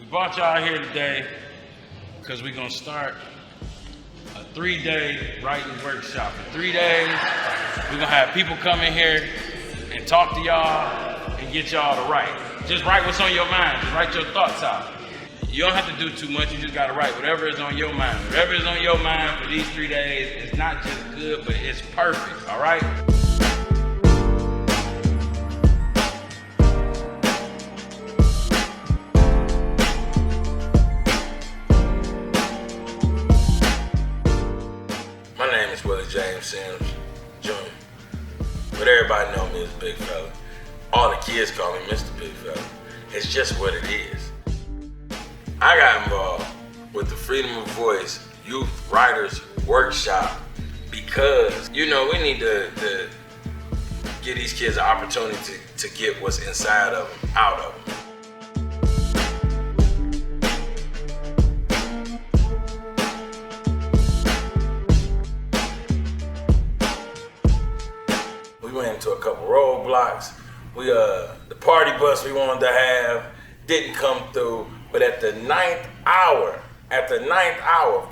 We brought y'all here today because we're going to start a 3-day writing workshop. In 3 days, we're going to have people come in here and talk to y'all and get y'all to write. Just write what's on your mind. Just write your thoughts out. You don't have to do too much. You just got to write whatever is on your mind. Whatever is on your mind for these 3 days, it's not just good, but it's perfect, all right? My name is Willie James Sims Jr., but everybody know me as Big Fella. All the kids call me Mr. Big Fella. It's just what it is. I got involved with the Freedom of Voice Youth Writers Workshop because, we need to give these kids an opportunity to get what's inside of them out of them. We went into a couple roadblocks. The party bus we wanted to have didn't come through, but at the ninth hour,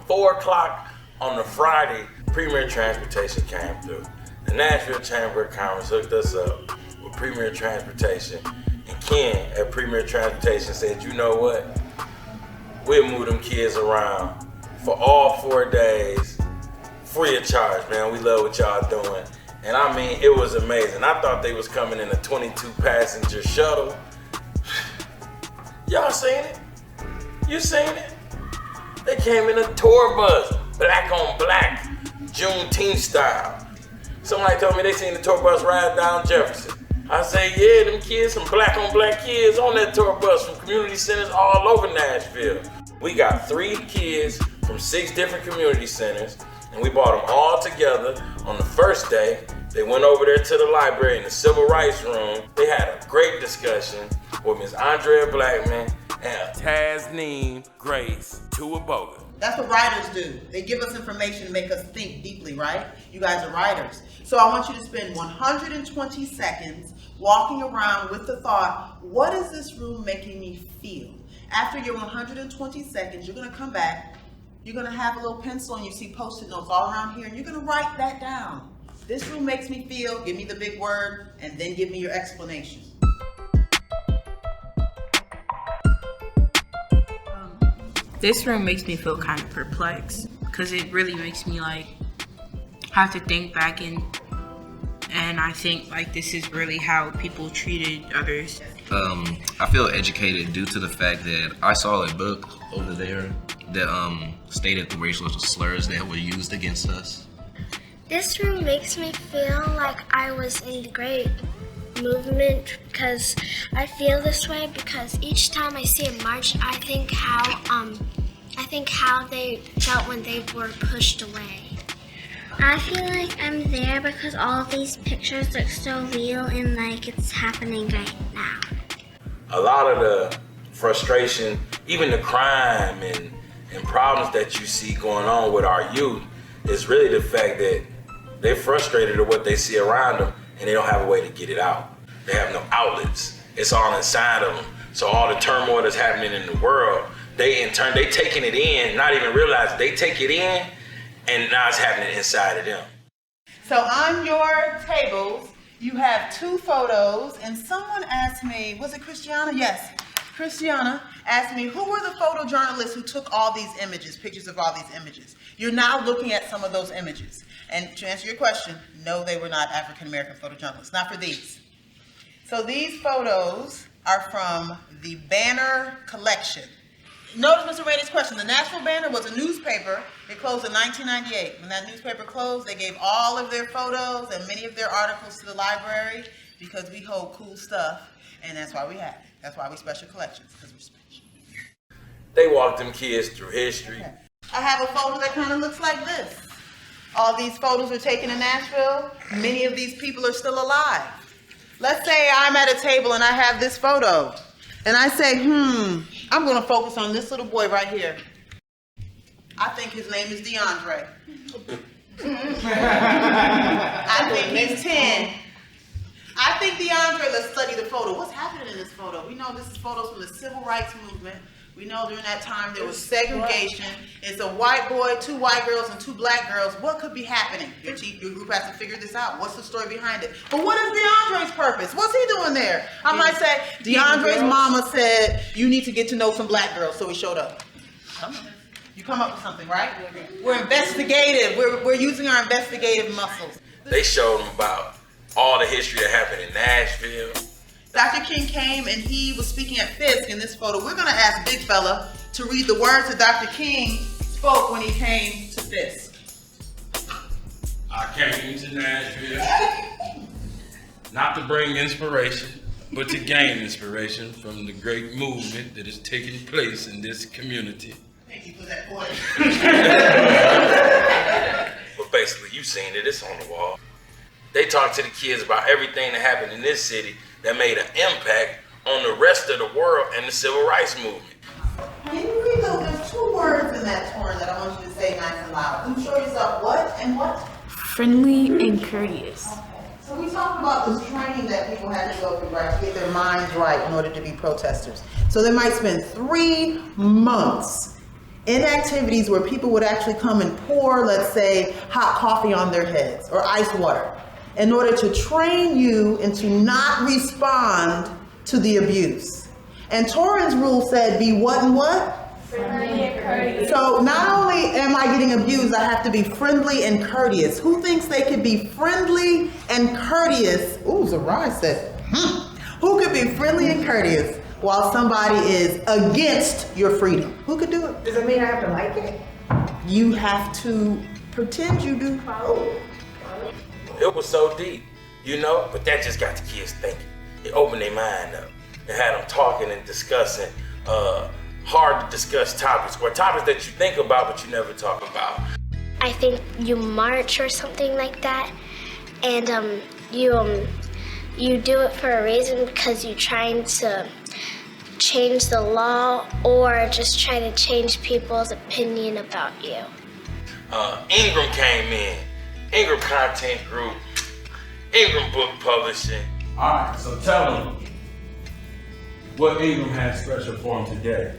4 o'clock on the Friday, Premier Transportation came through. The Nashville Chamber of Commerce hooked us up with Premier Transportation, and Ken at Premier Transportation said, you know what? We'll move them kids around for all 4 days, free of charge, man. We love what y'all doing. And I mean, it was amazing. I thought they was coming in a 22-passenger shuttle. Y'all seen it? You seen it? They came in a tour bus, black on black, Juneteenth style. Somebody told me they seen the tour bus ride down Jefferson. I say, yeah, them kids, some black on black kids on that tour bus from community centers all over Nashville. We got 3 kids from 6 different community centers, and we brought them all together on the first day. They went over there to the library in the Civil Rights Room. They had a great discussion with Ms. Andrea Blackman and Tasneem Grace Tuaboga. That's what writers do. They give us information to make us think deeply, right? You guys are writers. So I want you to spend 120 seconds walking around with the thought, what is this room making me feel? After your 120 seconds, you're gonna come back, you're gonna have a little pencil and you see Post-it notes all around here, and you're gonna write that down. This room makes me feel, give me the big word, and then give me your explanation. This room makes me feel kind of perplexed because it really makes me have to think back and I think this is really how people treated others. I feel educated due to the fact that I saw a book over there that stated the racial slurs that were used against us. This room makes me feel like I was in the great movement because I feel this way because each time I see a march, I think how they felt when they were pushed away. I feel like I'm there because all of these pictures look so real and like it's happening right now. A lot of the frustration, even the crime and problems that you see going on with our youth is really the fact that they're frustrated at what they see around them and they don't have a way to get it out. They have no outlets. It's all inside of them. So all the turmoil that's happening in the world, they taking it in, not even realizing they take it in, and now it's happening inside of them. So on your tables, you have 2 photos, and someone asked me, was it Christiana? Yes, Christiana asked me, who were the photojournalists who took all these images, pictures of all these images? You're now looking at some of those images. And to answer your question, no, they were not African-American photojournalists, not for these. So these photos are from the Banner collection. Notice Mr. Rady's question. The Nashville Banner was a newspaper. It closed in 1998. When that newspaper closed, they gave all of their photos and many of their articles to the library because we hold cool stuff, and that's why we have it. That's why we special collections, because we're special. They walked them kids through history. Okay. I have a photo that kind of looks like this. All these photos were taken in Nashville. Many of these people are still alive. Let's say I'm at a table and I have this photo, and I say, I'm going to focus on this little boy right here. I think his name is DeAndre. I think he's 10. think DeAndre, let's study the photo. What's happening in this photo? We know this is photos from the Civil Rights Movement We know during that time there was segregation. It's a white boy, 2 white girls, and 2 black girls. What could be happening? Your group has to figure this out. What's the story behind it? But what is DeAndre's purpose? What's he doing there? I might say, DeAndre's mama said, you need to get to know some black girls, so he showed up. You come up with something, right? We're investigative. We're using our investigative muscles. They showed them about all the history that happened in Nashville. Dr. King came and he was speaking at Fisk in this photo. We're going to ask Big Fella to read the words that Dr. King spoke when he came to Fisk. I came to Nashville not to bring inspiration, but to gain inspiration from the great movement that is taking place in this community. Thank you for that point. But basically, you've seen it. It's on the wall. They talk to the kids about everything that happened in this city that made an impact on the rest of the world and the civil rights movement. Can you read those? There's 2 words in that torn that I want you to say nice and loud. Can you show yourself what and what? Friendly and courteous. Okay. So we talked about this training that people had to go through, right, to get their minds right in order to be protesters. So they might spend 3 months in activities where people would actually come and pour, let's say, hot coffee on their heads or ice water in order to train you and to not respond to the abuse. And Torrance rule said be what and what? Friendly and courteous. So not only am I getting abused, I have to be friendly and courteous. Who thinks they could be friendly and courteous? Ooh, Zarai said, Who could be friendly and courteous while somebody is against your freedom? Who could do it? Does it mean I have to like it? You have to pretend you do. It was so deep, you know, but that just got the kids thinking. It opened their mind up. It had them talking and discussing hard to discuss topics, or topics that you think about but you never talk about. I think you march or something like that, and you do it for a reason because you're trying to change the law or just trying to change people's opinion about you. Ingram came in. Ingram Content Group, Ingram Book Publishing. All right, so tell them what Ingram has special for them today.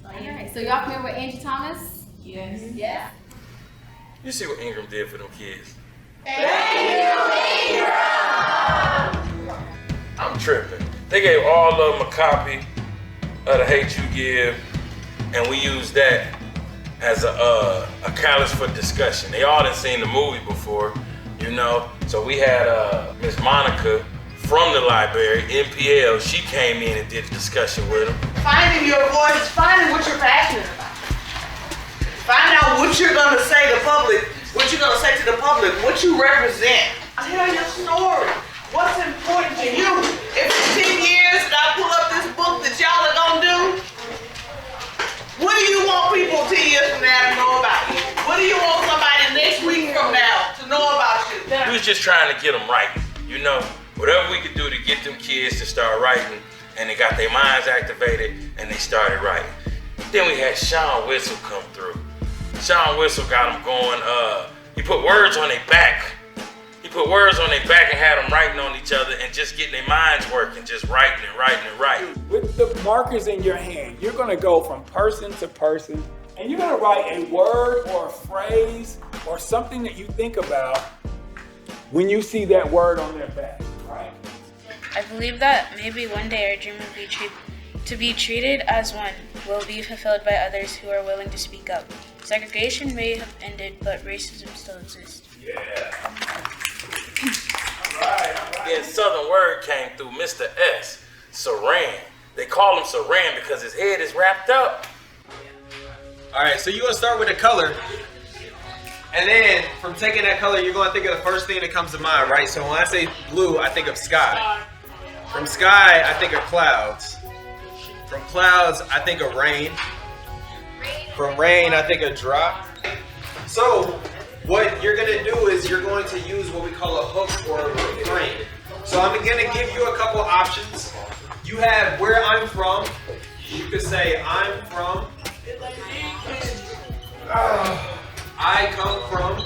Alright, so y'all familiar with Angie Thomas? Yes. Yes. You see what Ingram did for them kids? I'm tripping. They gave all of them a copy of The Hate You Give, and we used that as a catalyst for discussion. They all done seen the movie before, you know. So we had Miss Monica from the library, NPL. She came in and did a discussion with them. Finding your voice, finding what you're passionate about. Find out what you're gonna say to the public, what you're gonna say to the public, what you represent. Tell your story. What's important to you? If it's 10 years that I pull up this book that y'all are gonna do, what do you want people 10 years from now to know about you? What do you want somebody next week from now to know about you? We was just trying to get them writing, you know. Whatever we could do to get them kids to start writing, and they got their minds activated and they started writing. Then we had Sean Whistle come through. Sean Whistle got them going, he put words on their back. He put words on their back and had them writing on each other and just getting their minds working, just writing and writing and writing. With the markers in your hand, you're gonna go from person to person, and you're gonna write a word or a phrase or something that you think about when you see that word on their back, right? I believe that maybe one day our dream will be to be treated as one will be fulfilled by others who are willing to speak up. Segregation may have ended, but racism still exists. Yeah. Then Southern Word came through, Mr. S, Saran. They call him Saran because his head is wrapped up. All right, so you're gonna start with a color, and then from taking that color, you're gonna think of the first thing that comes to mind, right? So when I say blue, I think of sky. From sky, I think of clouds. From clouds, I think of rain. From rain, I think of drop. So what you're gonna do is you're going to use what we call a hook or a refrain. So I'm gonna give you a couple options. You have where I'm from. You could say I'm from. I come from.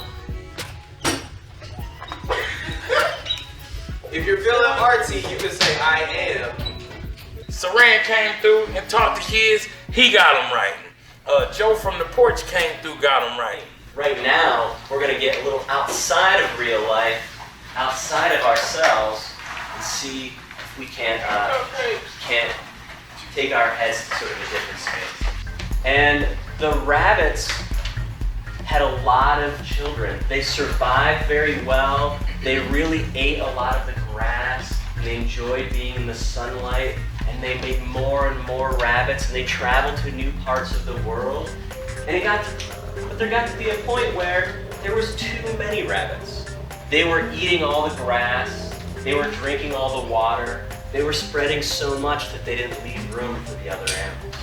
If you're feeling artsy, you can say I am. Saran came through and taught the kids He got them right. Joe from the porch came through, got them right. Right now, we're gonna get a little outside of real life, outside of ourselves, and see if we can't take our heads to sort of a different space. And the rabbits had a lot of children. They survived very well. They really ate a lot of the grass. They enjoyed being in the sunlight, and they made more and more rabbits, and they traveled to new parts of the world. And there got to be a point where there was too many rabbits. They were eating all the grass, they were drinking all the water, they were spreading so much that they didn't leave room for the other animals.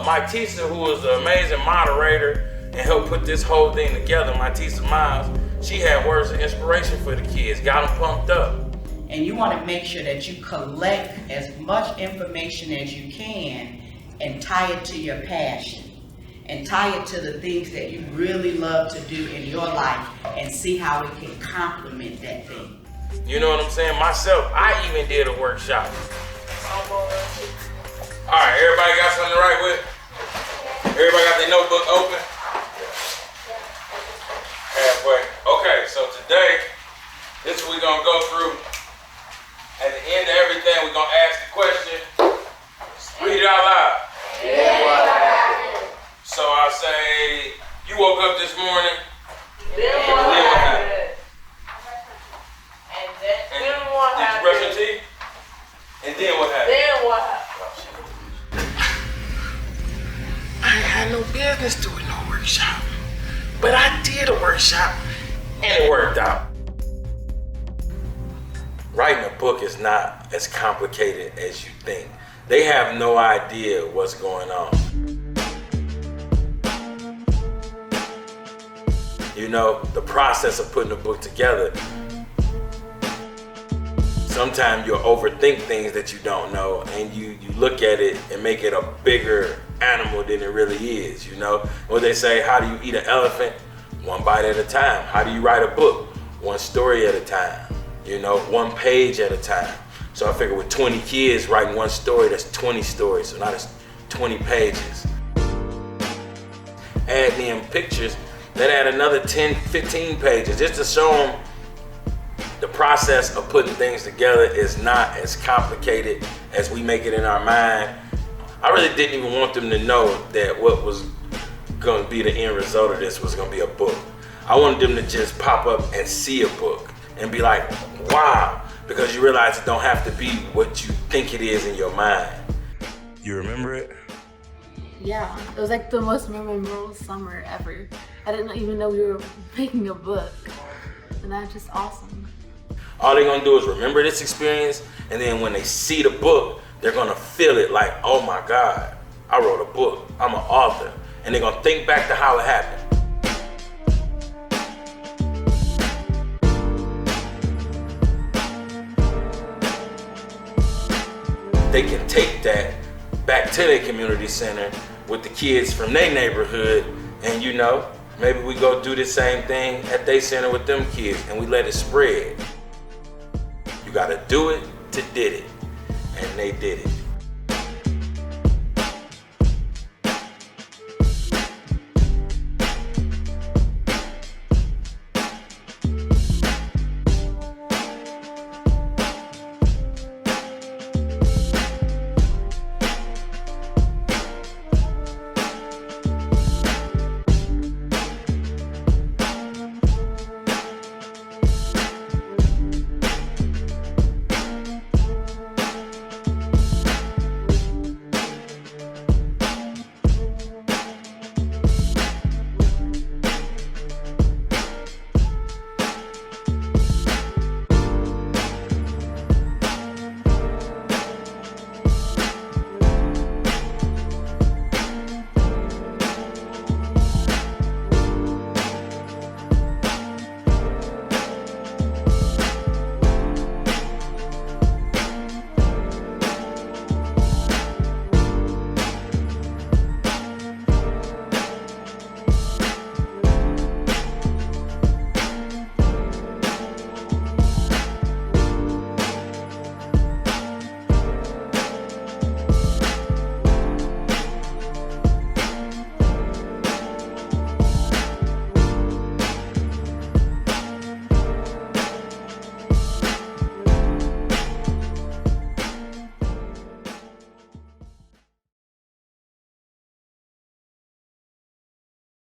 My teacher, who was an amazing moderator and helped put this whole thing together, my teacher Miles, she had words of inspiration for the kids, got them pumped up. And you want to make sure that you collect as much information as you can and tie it to your passion. And tie it to the things that you really love to do in your life and see how it can complement that thing. You know what I'm saying? Myself, I even did a workshop. All right, everybody got something to write with? Everybody got their notebook open? Halfway. Okay, so today, this is what we're gonna go through. At the end of everything, we're gonna ask the question. Read it out loud. So I say, you woke up this morning. Then what happened? Then what happened? Did you brush your teeth? And then what happened? I ain't had no business doing no workshop, but I did a workshop and it worked out. Writing a book is not as complicated as you think. They have no idea what's going on. You know, the process of putting a book together, sometimes you'll overthink things that you don't know, and you look at it and make it a bigger animal than it really is, you know? What they say, how do you eat an elephant? One bite at a time. How do you write a book? One story at a time, you know, one page at a time. So I figure with 20 kids writing one story, that's 20 stories, so now that's 20 pages. Add in pictures, then add another 10, 15 pages, just to show them the process of putting things together is not as complicated as we make it in our mind. I really didn't even want them to know that what was going to be the end result of this was going to be a book. I wanted them to just pop up and see a book and be like, wow, because you realize it don't have to be what you think it is in your mind. You remember it? Yeah, it was like the most memorable summer ever. I didn't even know we were making a book, and that's just awesome. All they're gonna do is remember this experience, and then when they see the book, they're gonna feel it like, oh my God, I wrote a book, I'm an author. And they're gonna think back to how it happened. They can take that back to their community center with the kids from their neighborhood, and you know, maybe we go do the same thing at their center with them kids, and we let it spread. You gotta do it to did it, and they did it.